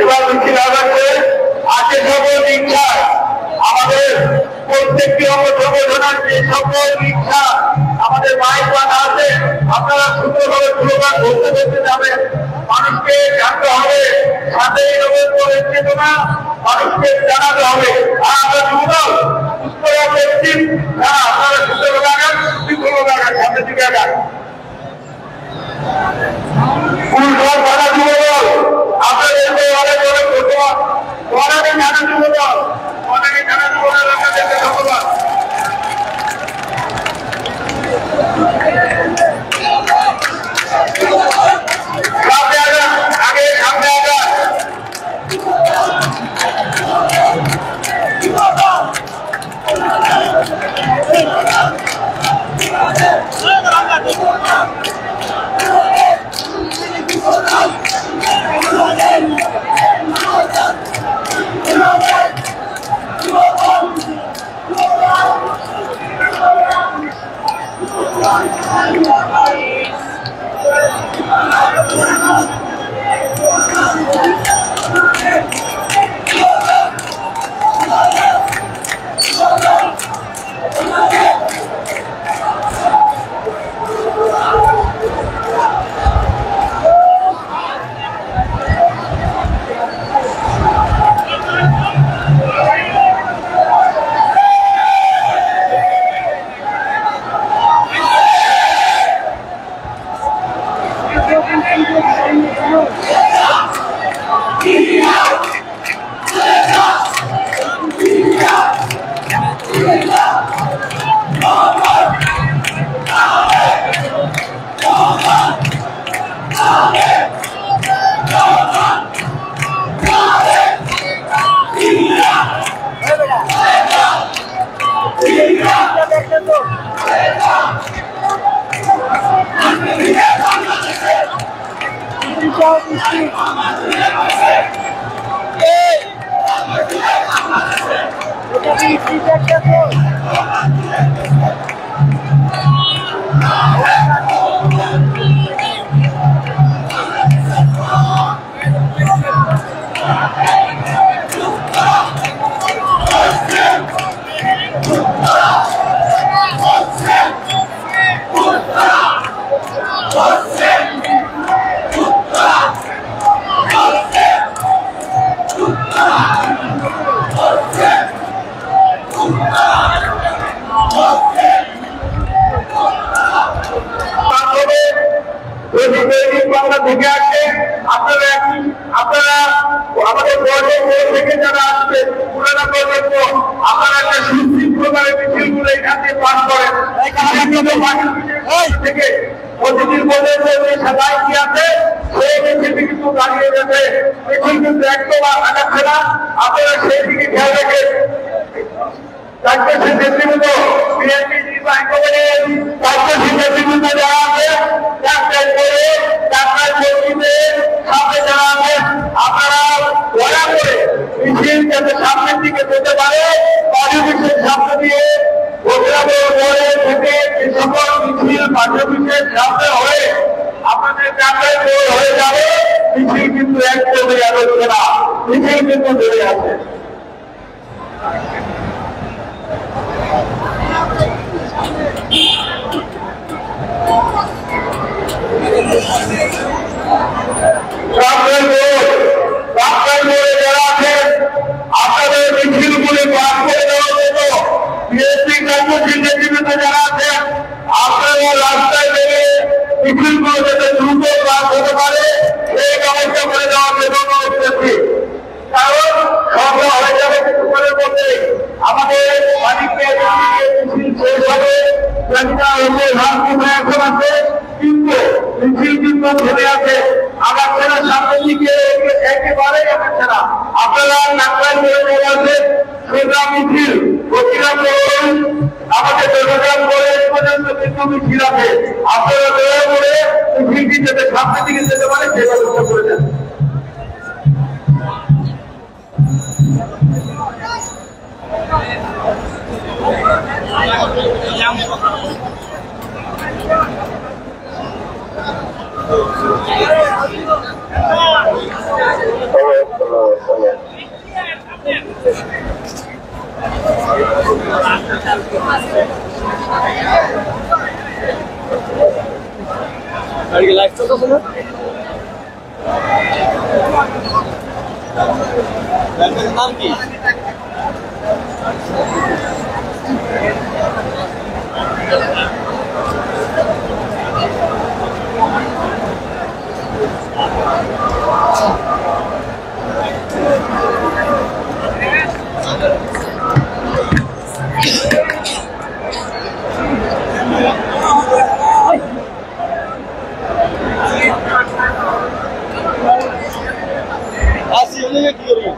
এবার মিছিল আদায় আজকে সকল ইচ্ছা আমাদের প্রত্যেকটি অঙ্গসংগঠনের যে সকল ইচ্ছা আমাদের মাইক বাধা আছে আপনারা সুন্দরভাবে স্লোগান বলতে বলতে যাবেন। মানুষকে জানতে হবে 7ই নভেম্বরের চেতনা মানুষকে জানাতে হবে। আর আমরা যুবদল উত্তরা পশ্চিম আপনারা সুন্দরভাবে আগান, বিপুলভাবে আগান, সামনের দিকে আগান। পুরুষরা যারা যুবদল আপনাদেরকে অনেক অনেক ধন্যবাদ। অনেকে জানা যুবদল অনেকে জানা যুবদল আপনাদেরকে ধন্যবাদ। সামনে আগান, আগে সামনে আগান। আপনারা আমাদের থেকে যারা আসছে পুরানা পর্যন্ত আপনারা একটা সুশৃঙ্খলভাবে মিছিলগুলো এখান থেকে পাস করেন। থেকে প্রতিদিন বলে সবাই কি আছে সেই মিছিলটি কিন্তু দাঁড়িয়ে গেছে, মিছিল কিন্তু একদম আগাচ্ছে না। আপনারা সেই দিকে খেয়াল রাখেন। নেতৃবৃন্দ বিএনপি নির্বাহী কমিটির কার্যশীল নেতৃবৃন্দ যারা আছে ডাক্তার করে ডাক্তার কর্মীদের সামনে যারা আছেন আপনারা দয়া করে মিছিল যাতে সামনের দিকে যেতে পারে পার্টির সামনে দিয়ে মোড়ে থেকে যে সকল মিছিল পার্টির সামনে হয়ে আপনাদের ডাক্তার হয়ে যাবে। মিছিল কিন্তু একদমই আলোচনা না, মিছিল কিন্তু ধরে আছে। যারা আছেন আপনাদের মিছিলগুলি পাস করে দেওয়ার জন্য বিএনপি কার্যশীল নেতৃবৃন্দ যারা আছেন আপনারা রাস্তায় বেরিয়ে মিছিলগুলো যাতে দ্রুত পাস হতে পারে সেই ব্যবস্থা করে দেওয়ার জন্য অনুরোধ করছি। কারণ সন্ধ্যা হয়ে যাবে কিছুক্ষণের মধ্যে আমাদের মালিককে মিছিল শেষ হবে। এখন আছে কিন্তু মিছিল কিন্তু ধরে আছে, আগাচ্ছে না সামনের দিকে, একেবারে আগাচ্ছে না। আপনারা নাকলায় ধরে চলে আসেন সোজা মিছিল প্রতিরাম করুন, আমাদের চট্টগ্রাম করে পর্যন্ত কিন্তু মিছিল আছে। আপনারা দয়া করে মিছিলটি যাতে সামনের দিকে যেতে পারে সে ব্যবস্থা করে দেন। Yeah. নাম কি? আসি ওদিকে কি করবো?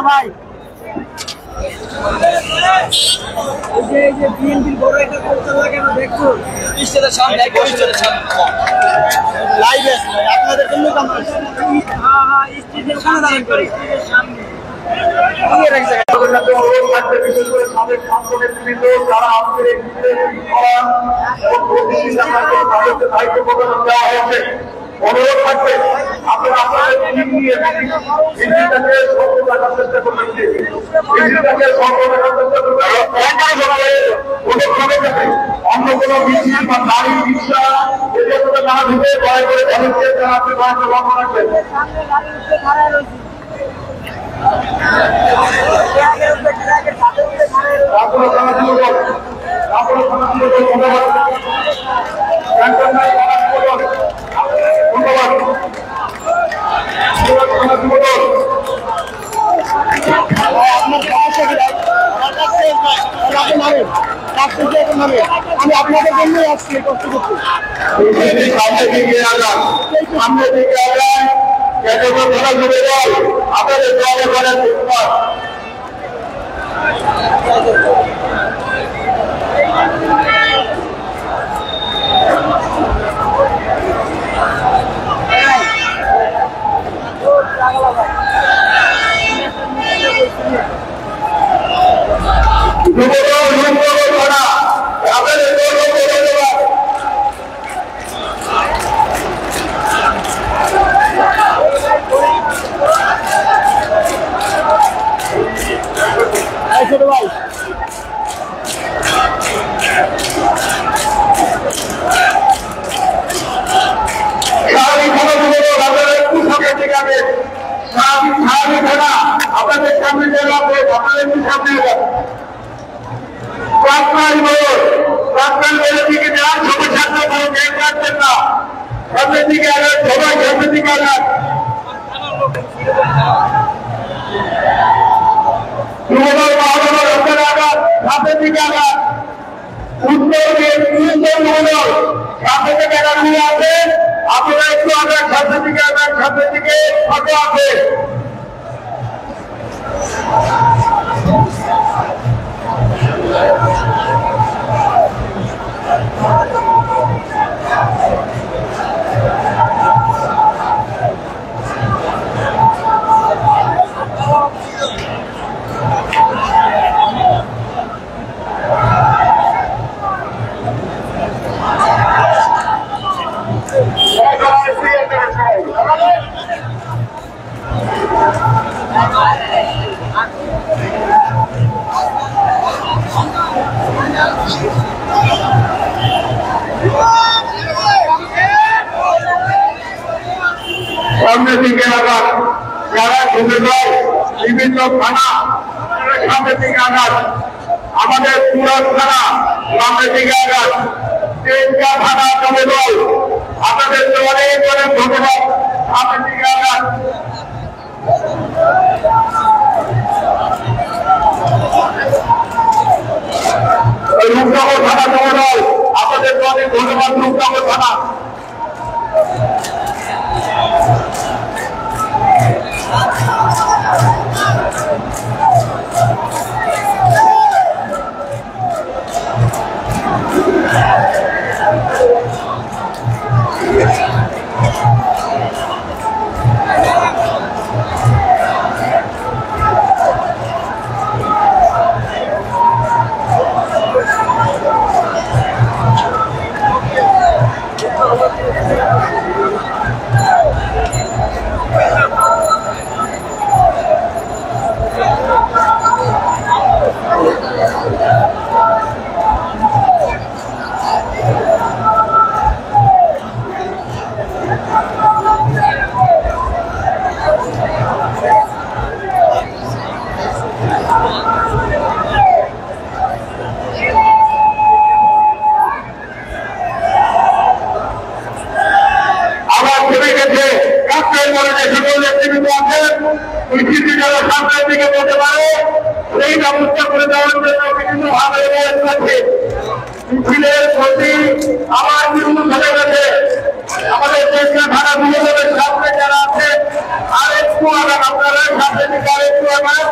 ভাই বিএনপির বড় একটা করতে লাগে না দেখছো স্টেজের সামনে স্টেজের সামনে লাইভ আছে আপনাদের জন্য কাম করছে হ্যাঁ হ্যাঁ স্টেজের সামনে দাঁড়ান করে স্টেজের সামনে যারা আমাদের অনুরোধ থাকবে আপনারা আপনাদের টিম নিয়ে ইঞ্জিনটাকে সফল রাখার চেষ্টা করবেন ইঞ্জিনটাকে সফল রাখার চেষ্টা করবেন অন্য কোনো মিছিল বা গাড়ি রিক্সা এগুলো না ঢুকে দয়া করে ভলেন্টিয়ার যারা আপনি দয়াকে লক্ষ্য রাখবেন তারপরে থানা ছিল তারপরে থানা ছিল ধন্যবাদ আমি আপনাদের জন্যই আসছি কষ্ট করতে সামনে দিকে আগান সামনে দিকে আগান আপনাদের দলে করেন আপনাদের সামনে সামনের দিকে যান সবাই ছাত্র রাখবেন না সামনের দিকে আগান সবাই সামনের দিকে আগান সামনের দিকে আগান উত্তর মহোদয় সামনে থেকে এগারো আছে আপনারা একটু আগান সামনের দিকে আগান সামনের দিকে ফাঁকা আছে সামনে দিকে আঘাত যারা ঢুকে যায় বিভিন্ন থানা সামনে দিকে আঘাত আমাদের সুরত থানা সামনে দিকে আঘাত তিনটা থানা জমে দল আপনাদের অনেক অনেক ধন্যবাদ সামনে দিকে আঘাত রূপনগর থানা জমে দল আপনাদের অনেক ধন্যবাদ রূপনগর থানা ব্যবস্থা করে দেওয়ার জন্য বিভিন্নভাবে অনুরোধ করছে। মিছিলের প্রতি আমার বিরুদ্ধে চলে গেছে। আমাদের দেশকে ধারা বিভাগের সামনে যারা আছে আর একটু আগান, আপনারা সামনে দিকে আর একটু আগান।